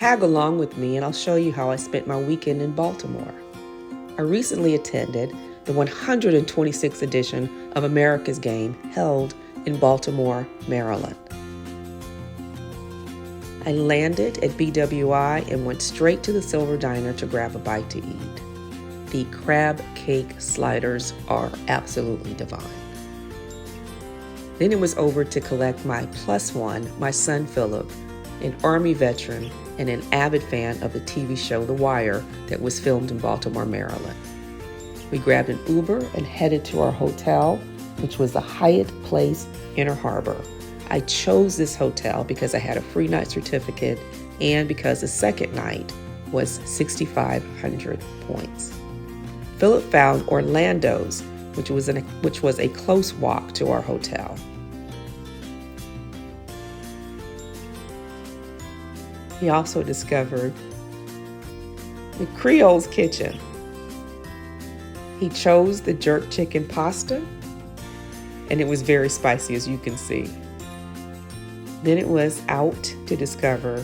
Tag along with me and I'll show you how I spent my weekend in Baltimore. I recently attended the 126th edition of America's Game held in Baltimore, Maryland. I landed at BWI and went straight to the Silver Diner to grab a bite to eat. The crab cake sliders are absolutely divine. Then it was over to collect my plus one, my son Philip, an Army veteran and an avid fan of the TV show The Wire that was filmed in Baltimore, Maryland. We grabbed an Uber and headed to our hotel, which was the Hyatt Place Inner Harbor. I chose this hotel because I had a free night certificate and because the second night was 6,500 points. Philip found Orlando's, which was a close walk to our hotel. He also discovered the Creole's Kitchen. He chose the jerk chicken pasta, and it was very spicy, as you can see. Then it was out to discover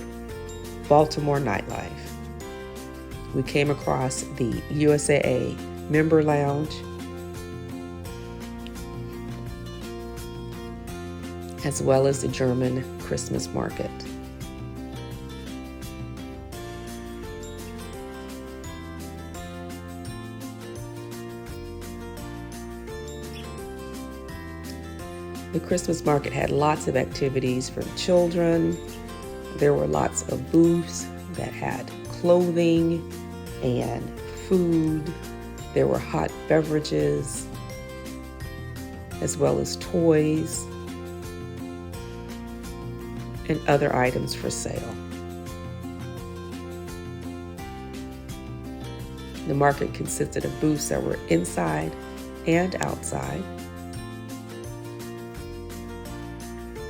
Baltimore nightlife. We came across the USAA member lounge, as well as the German Christmas market. The Christmas market had lots of activities for children. There were lots of booths that had clothing and food. There were hot beverages, as well as toys and other items for sale. The market consisted of booths that were inside and outside.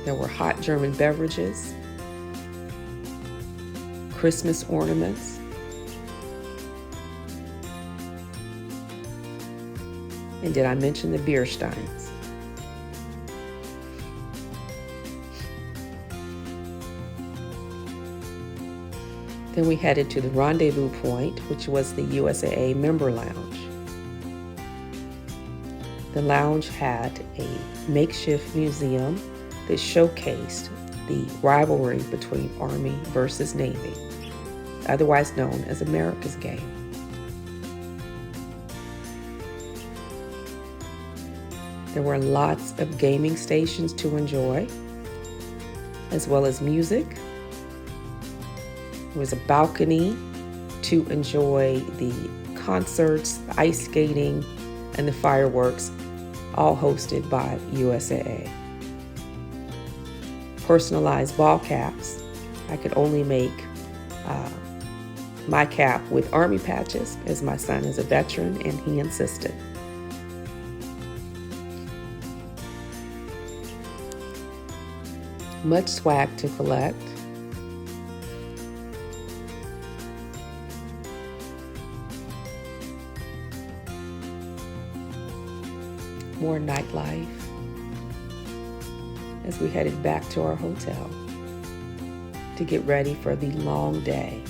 There were hot German beverages, Christmas ornaments, and did I mention the beer steins? Then we headed to the rendezvous point, which was the USAA member lounge. The lounge had a makeshift museum that showcased the rivalry between Army versus Navy, otherwise known as America's Game. There were lots of gaming stations to enjoy, as well as music. There was a balcony to enjoy the concerts, the ice skating, and the fireworks, all hosted by USAA. Personalized ball caps. I could only make my cap with Army patches, as my son is a veteran and he insisted. Much swag to collect. More nightlife as we headed back to our hotel to get ready for the long day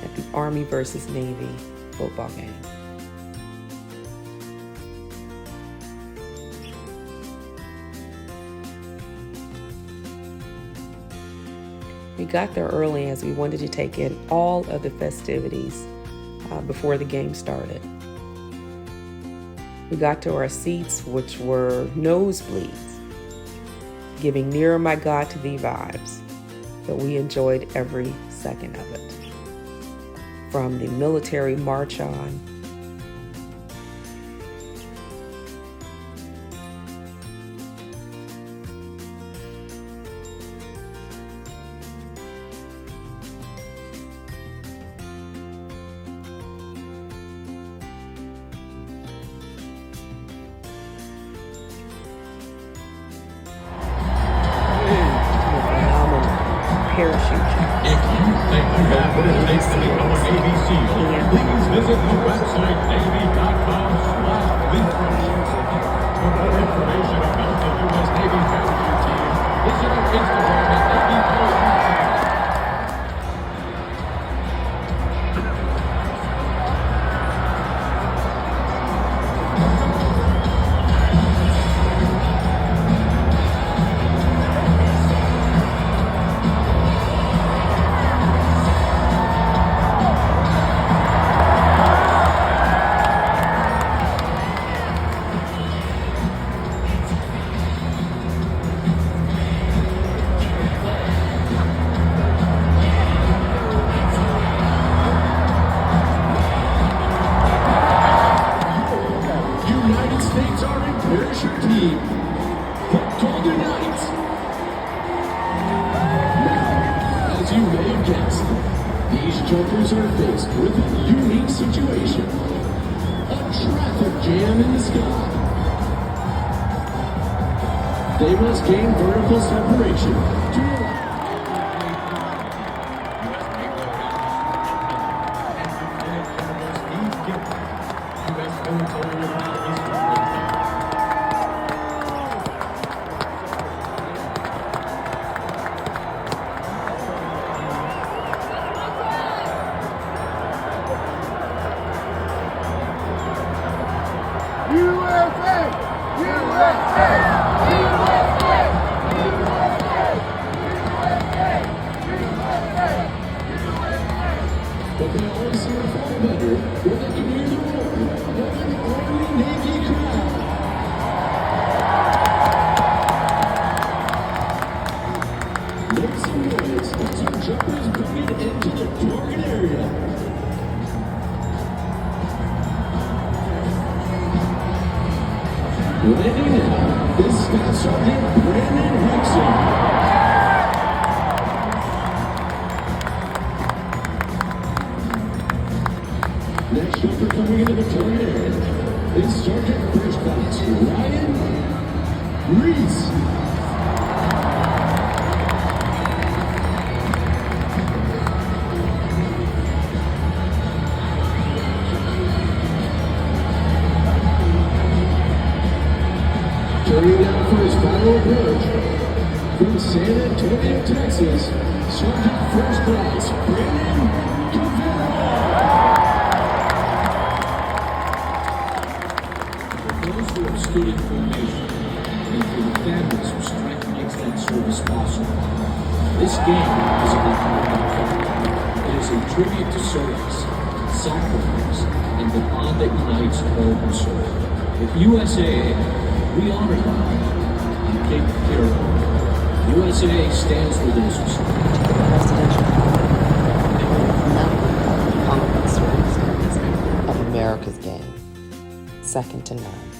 at the Army versus Navy football game. We got there early as we wanted to take in all of the festivities before the game started. We got to our seats, which were nosebleeds, giving nearer my God to thee vibes, but we enjoyed every second of it. From the military march on, parachute jump. If you think you have what it takes to become a Navy SEAL, please visit the website Navy.com/leapfrog. For more information about the U.S. Navy parachute team, visit our Instagram at Navy. These jumpers are faced with a unique situation. A traffic jam in the sky. They must gain vertical separation to but they always seem to fall better when they can hear the roar of an Army Navy crowd. Make some noise as our jumpers bring it into the target area. Landing now, this Staff Sergeant Brandon Hickson. Next jumper coming into the target area is Sergeant First Class Ryan Reese. Turning down for his final approach from San Antonio, Texas, Sergeant First Class Brandon stood in formation, and for the families who strike makes that service possible. This game is about commitment. It is a tribute to service, sacrifice, and the bond that unites all who serve. With USAA, we honor them and take care of them. USAA stands for those who serve. Presidential Congress circumstance of America's game, second to none.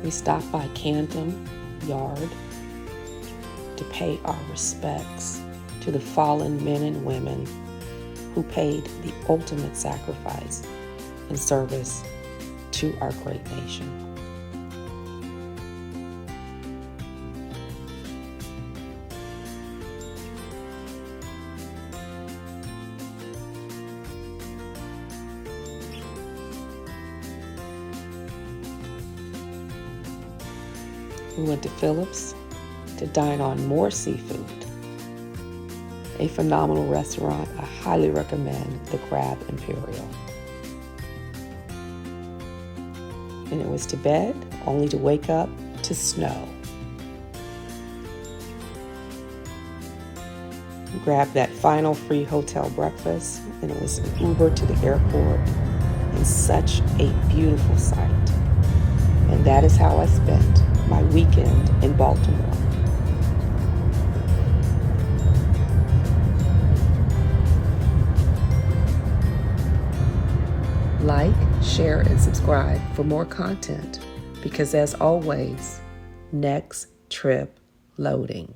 We stopped by Camden Yard to pay our respects to the fallen men and women who paid the ultimate sacrifice in service to our great nation. We went to Phillips to dine on more seafood. A phenomenal restaurant. I highly recommend the Crab Imperial. And it was to bed, only to wake up to snow. We grabbed that final free hotel breakfast, and it was an Uber to the airport, and such a beautiful sight. And that is how I spent my weekend in Baltimore. Like, share, and subscribe for more content because, as always, next trip loading.